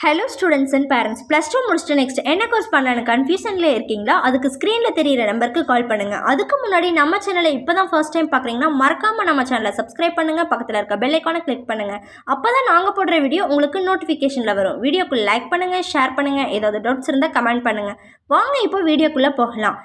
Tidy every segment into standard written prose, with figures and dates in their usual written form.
Hello students and parents, plus two முடிச்சுட்டு next என்ன course பண்ணலான்னு கன்ஃபியூஷன்ல இருக்கீங்களா? அதுக்கு ஸ்க்ரீனில் தெரியிற நம்பருக்கு கால் பண்ணுங்கள். அதுக்கு முன்னாடி நம்ம சேனலை இப்போ தான் ஃபர்ஸ்ட் டைம் பார்க்குறீங்கன்னா மறக்காமல் நம்ம சேனலை சப்ஸ்கிரைப் பண்ணுங்கள், பக்கத்தில் இருக்க பெல் ஐக்கானை கிளிக் பண்ணுங்கள். அப்போ தான் நாங்கள் போடுற வீடியோ உங்களுக்கு நோட்டிஃபிகேஷனில் வரும். வீடியோக்கு லைக் பண்ணுங்கள், ஷேர் பண்ணுங்கள், ஏதாவது டவுட்ஸ் இருந்தால் கமெண்ட் பண்ணுங்கள். வாங்க இப்போ வீடியோக்குள்ளே போகலாம்.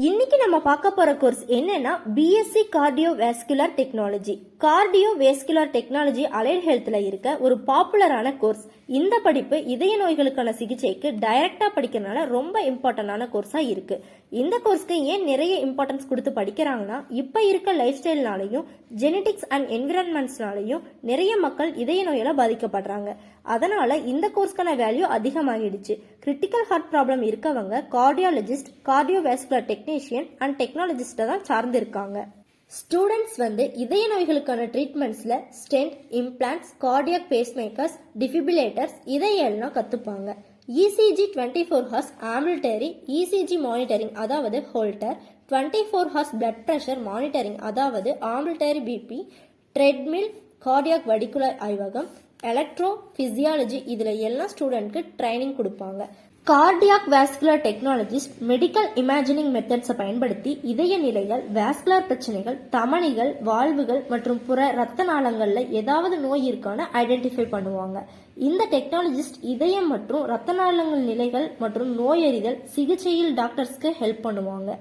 இன்னைக்கு நம்ம பார்க்க போற கோர்ஸ் என்னன்னா BSc cardiovascular technology. Cardiovascular technology allied ஹெல்த்ல இருக்க ஒரு பாப்புலரான கோர்ஸ். இந்த படிப்பு இதய நோய்களுக்கான சிகிச்சைக்கு டைரக்டா படிக்கிறதுனால ரொம்ப இம்பார்ட்டன்டான கோர்ஸா இருக்கு. இந்த கோர்ஸ்க்கு ஏன் நிறைய இம்பார்ட்டன்ஸ் கொடுத்து படிக்கிறாங்கன்னா, இப்ப இருக்க லைஃப் ஸ்டைல்னாலையும் ஜெனடிக்ஸ் அண்ட் என்விரான்மெண்ட்ஸ்னாலையும் நிறைய மக்கள் இதய நோயால பாதிக்கப்படுறாங்க. அதனால இந்த கோர்ஸ்க்கான வேல்யூ அதிகமாகிடுச்சு. கிரிட்டிக்கல் ஹார்ட் ப்ராப்ளம் இருக்கவங்க கார்டியாலஜிஸ்ட், கார்டியோவாஸ்குலர் டெக்னீஷியன் அண்ட் டெக்னாலஜிஸ்ட தான் சார்ந்து இருக்காங்க. ஸ்டூடெண்ட்ஸ் இதய நோய்களுக்கான ட்ரீட்மெண்ட்ஸ்ல ஸ்டென்ட், இம்ப்ளான்ட்ஸ், கார்டியாக் பேஸ்மேக்கர்ஸ், டிஃபிபிலேட்டர்ஸ் இதையெல்லாம் கத்துப்பாங்க. இசிஜி 24 ஹவர்ஸ் ஆம்பிளிட்டரி இசிஜி மானிட்டரிங் அதாவது holder, 24 hours blood pressure monitoring அதாவது ஆம்பிளிட்டரி பிபி, ட்ரெட்மில், கார்டியாக் வடிகுலர் ஆய்வகம், எலக்ட்ரோ பிசியாலஜி இதுல எல்லாம் ஸ்டூடெண்ட்க்கு ட்ரைனிங் கொடுப்பாங்க. Cardiac vascular technologist medical imagining மெத்தட்ஸை பயன்படுத்தி இதய நிலைகள், வாஸ்குலர் பிரச்சனைகள், தமனிகள், வால்வுகள் மற்றும் புற ரத்த நாளங்கள்ல ஏதாவது நோய் இருக்கான்னு ஐடென்டிஃபை பண்ணுவாங்க. இந்த டெக்னாலஜிஸ்ட் இதயம் மற்றும் ரத்த நாளங்கள் நிலைகள் மற்றும் நோயறிதல் சிகிச்சையில் டாக்டர்ஸ்க்கு ஹெல்ப் பண்ணுவாங்க.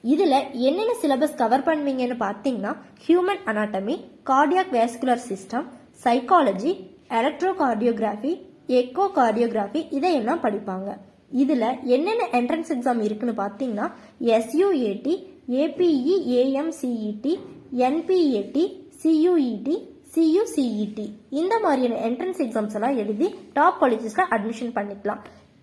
இதுல என்னென்ன சிலபஸ் கவர் பண்ணுவீங்கன்னு பார்த்தீங்கன்னா, human anatomy, cardiac vascular system, psychology, electro cardiography, echo cardiography இதையெல்லாம் படிப்பாங்க. இதுல என்னென்ன என்ட்ரன்ஸ் எக்ஸாம் இருக்குன்னு பார்த்தீங்கன்னா, SUAT, APE, AMCET, NPAT, CUET, CUCET இந்த மாதிரியான என்ட்ரன்ஸ் எக்ஸாம்ஸ் எல்லாம் எழுதி டாப் காலேஜஸ்ல அட்மிஷன் பண்ணிக்கலாம்.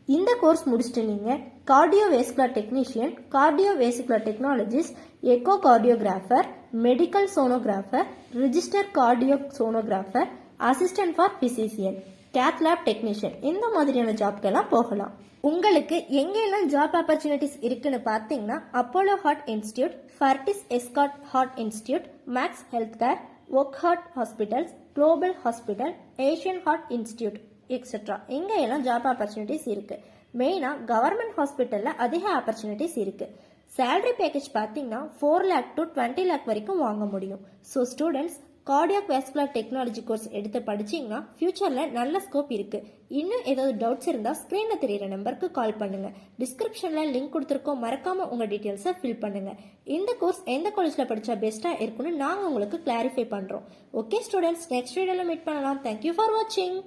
இந்த கோர்ஸ் முடிச்சுட்டு நீங்க cardiovascular technician, cardiovascular technologist, echocardiographer, medical sonographer, register cardio sonographer, assistant for physician, cath lab technician இந்த மாதிரியான ஜாப்க்கெல்லாம் போகலாம். உங்களுக்கு எங்கெல்லாம் ஜாப் ஆப்பர்ச்சுனிட்டிஸ் இருக்குன்னு பார்த்தீங்கன்னா, Apollo heart institute, Fortis Escorts heart institute, Max health care, Wockhardt hospitals, Global hospital, Asian heart institute etcetera எங்கெல்லாம் job opportunities இருக்கு. மெயினாக கவர்மெண்ட் ஹாஸ்பிட்டலில் அதிக ஆப்பர்ச்சுனிட்டிஸ் இருக்கு. சேலரி பேக்கேஜ் பார்த்தீங்கன்னா 4 lakh to 20 lakh வரைக்கும் வாங்க முடியும். So students cardiac vascular technology course எடுத்து படிச்சீங்கன்னா ஃபியூச்சரில் நல்ல ஸ்கோப் இருக்கு. இன்னும் ஏதாவது டவுட்ஸ் இருந்தால் ஸ்க்ரீனில் தெரியிற நம்பருக்கு கால் பண்ணுங்க. டிஸ்கிரிப்ஷனில் லிங்க் கொடுத்துருக்கோம், மறக்காம உங்கள் டீட்டெயில்ஸை ஃபில் பண்ணுங்க. இந்த கோர்ஸ் எந்த காலேஜில் படித்தா பெஸ்ட்டாக இருக்குன்னு நாங்கள் உங்களுக்கு கிளாரிஃபை பண்ணுறோம். ஓகே ஸ்டூடெண்ட்ஸ், நெக்ஸ்ட் வீடியோவில் மீட் பண்ணலாம். தேங்க்யூ ஃபார் வாட்சிங்.